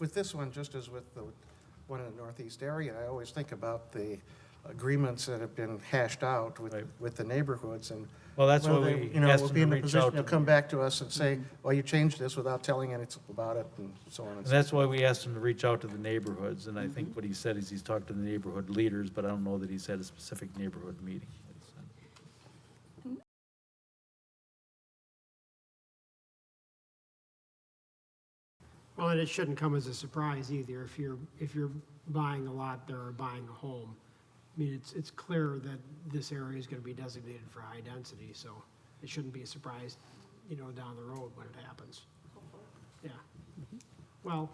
with this one, just as with the one in the northeast area, I always think about the agreements that have been hashed out with the neighborhoods, and Well, that's why whether we they, asked will them be to in a reach position out to to come back to us and say, well, you changed this without telling anything about it, and so on and And so that's forth. why we asked him to reach out to the neighborhoods, and I think what he said is he's talked to the neighborhood leaders, but I don't know that he's had a specific neighborhood meeting. Well, and it shouldn't come as a surprise either if you're buying a lot there or buying a home. I mean, it's clear that this area is going to be designated for high density, so it shouldn't be a surprise, down the road when it happens. Yeah. Well,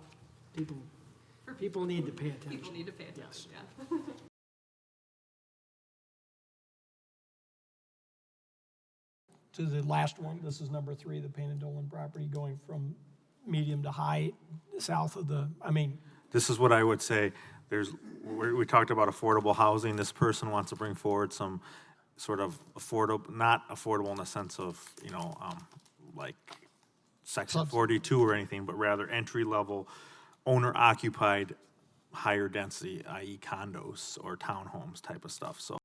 people need to pay attention. People need to pay attention, Yes. yeah. To the last one, this is number 3, the Payne and Dolan property going from medium to high south of the, This is what I would say. We talked about affordable housing. This person wants to bring forward some sort of affordable, not affordable in the sense of, like Section 42 or anything, but rather entry-level, owner-occupied, higher density, i.e. condos or townhomes type of stuff, so.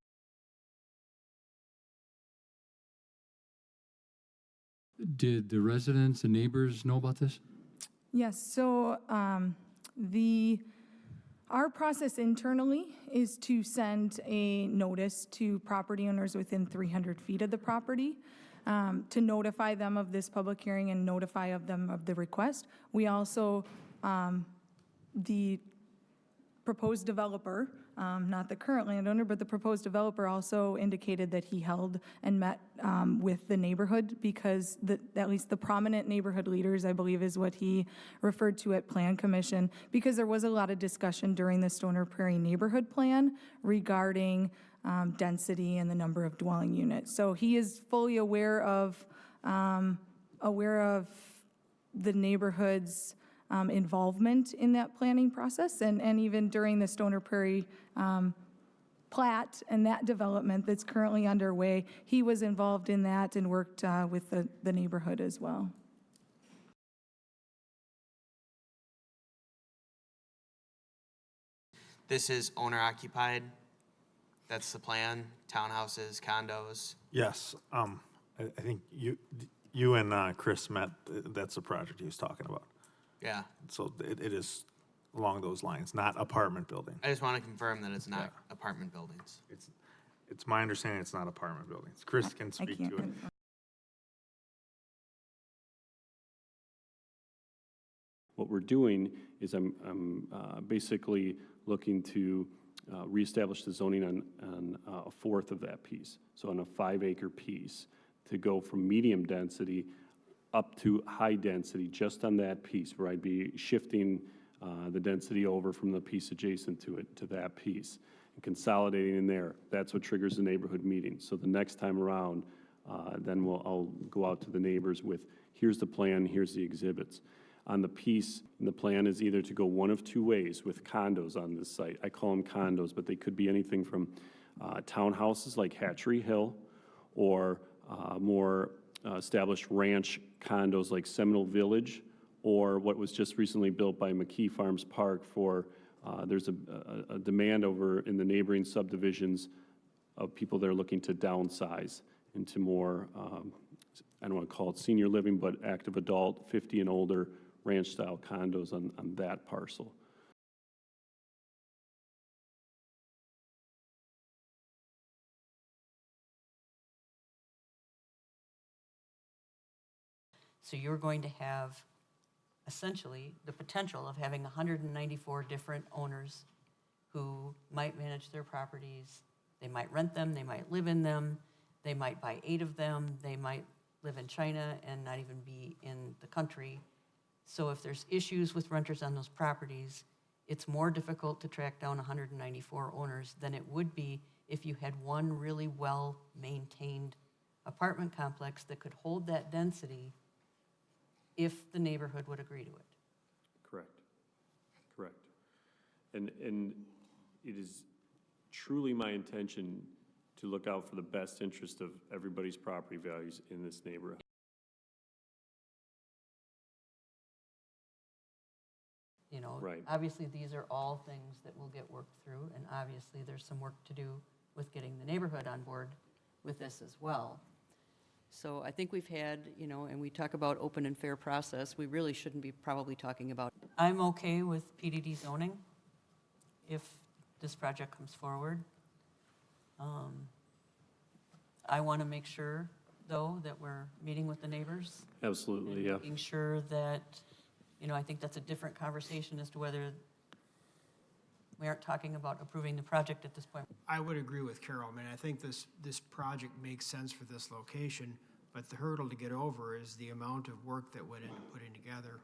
Did the residents and neighbors know about this? Yes, so our process internally is to send a notice to property owners within 300 feet of the property to notify them of this public hearing and notify them of the request. We also, the proposed developer, not the current landowner, but the proposed developer also indicated that he held and met with the neighborhood because at least the prominent neighborhood leaders, I believe is what he referred to at Plan Commission, because there was a lot of discussion during the Stoner Prairie neighborhood plan regarding density and the number of dwelling units. So he is fully aware of the neighborhood's involvement in that planning process, and even during the Stoner Prairie plat and that development that's currently underway, he was involved in that and worked with the neighborhood as well. This is owner occupied. That's the plan. Townhouses, condos. Yes, I think you and Chris met, that's the project he was talking about. Yeah. So it is along those lines, not apartment building. I just want to confirm that it's not apartment buildings. It's my understanding it's not apartment buildings. Chris can speak to it. What we're doing is I'm basically looking to reestablish the zoning on a fourth of that piece. So on a 5-acre piece, to go from medium density up to high density just on that piece, where I'd be shifting the density over from the piece adjacent to it to that piece and consolidating in there. That's what triggers the neighborhood meeting. So the next time around, then I'll go out to the neighbors with, here's the plan, here's the exhibits. On the piece, and the plan is either to go one of 2 ways with condos on this site. I call them condos, but they could be anything from townhouses like Hatchery Hill, or more established ranch condos like Seminole Village, or what was just recently built by McKee Farms Park for, there's a demand over in the neighboring subdivisions of people that are looking to downsize into more, I don't want to call it senior living, but active adult, 50 and older, ranch-style condos on that parcel. So you're going to have essentially the potential of having 194 different owners who might manage their properties. They might rent them, they might live in them, they might buy 8 of them, they might live in China and not even be in the country. So if there's issues with renters on those properties, it's more difficult to track down 194 owners than it would be if you had one really well-maintained apartment complex that could hold that density if the neighborhood would agree to it. Correct. Correct. And it is truly my intention to look out for the best interest of everybody's property values in this neighborhood. Right. Obviously, these are all things that will get worked through, and obviously, there's some work to do with getting the neighborhood on board with this as well. So I think we've had, and we talk about open and fair process, we really shouldn't be probably talking about. I'm okay with PDD zoning if this project comes forward. I want to make sure, though, that we're meeting with the neighbors. Absolutely, and yeah. Making sure that, I think that's a different conversation as to whether we aren't talking about approving the project at this point. I would agree with Carol. I mean, I think this project makes sense for this location, but the hurdle to get over is the amount of work that went into putting together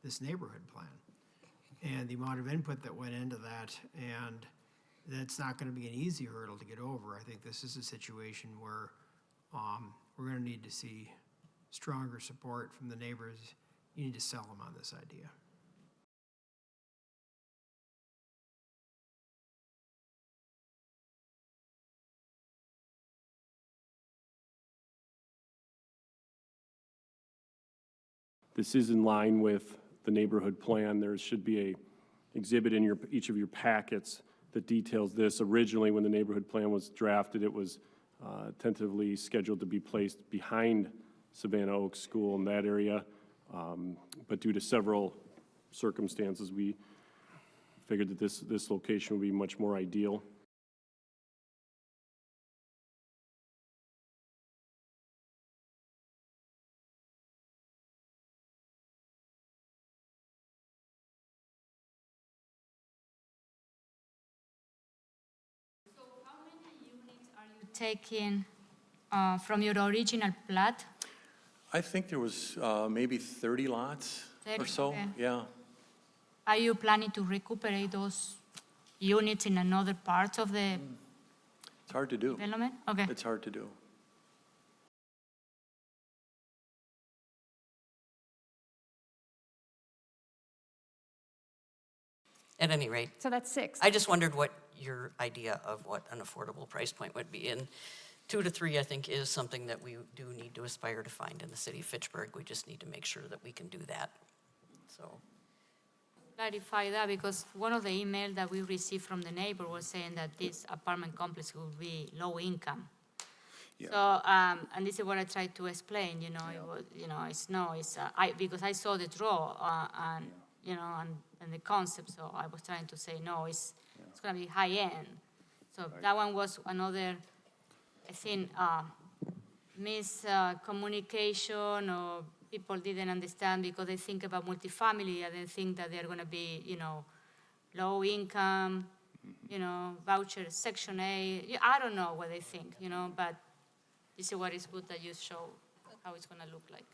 this neighborhood plan. And the amount of input that went into that, and that's not gonna be an easy hurdle to get over. I think this is a situation where, we're gonna need to see stronger support from the neighbors. You need to sell them on this idea. This is in line with the neighborhood plan. There should be a exhibit in each of your packets that details this. Originally, when the neighborhood plan was drafted, it was tentatively scheduled to be placed behind Savannah Oaks School in that area. But due to several circumstances, we figured that this location would be much more ideal. Taken from your original plat? I think there was maybe 30 lots 30, or so, okay. yeah. Are you planning to recuperate those units in another part of the It's hard to do. development? Okay. It's hard to do. At any rate, So that's 6. I just wondered what your idea of what an affordable price point would be. And 2 to 3, I think, is something that we do need to aspire to find in the city of Fitchburg. We just need to make sure that we can do that. So, Clarify that because one of the emails that we received from the neighbor was saying that this apartment complex will be low income. Yeah. So, and this is what I tried to explain, it was, because I saw the draw, and, and the concept, so I was trying to say, no, it's gonna be high end. So that one was another, I think, miscommunication, or people didn't understand because they think about multifamily and they think that they're gonna be, low income, voucher, Section A. I don't know what they think, but this is what is good that you show how it's gonna look like.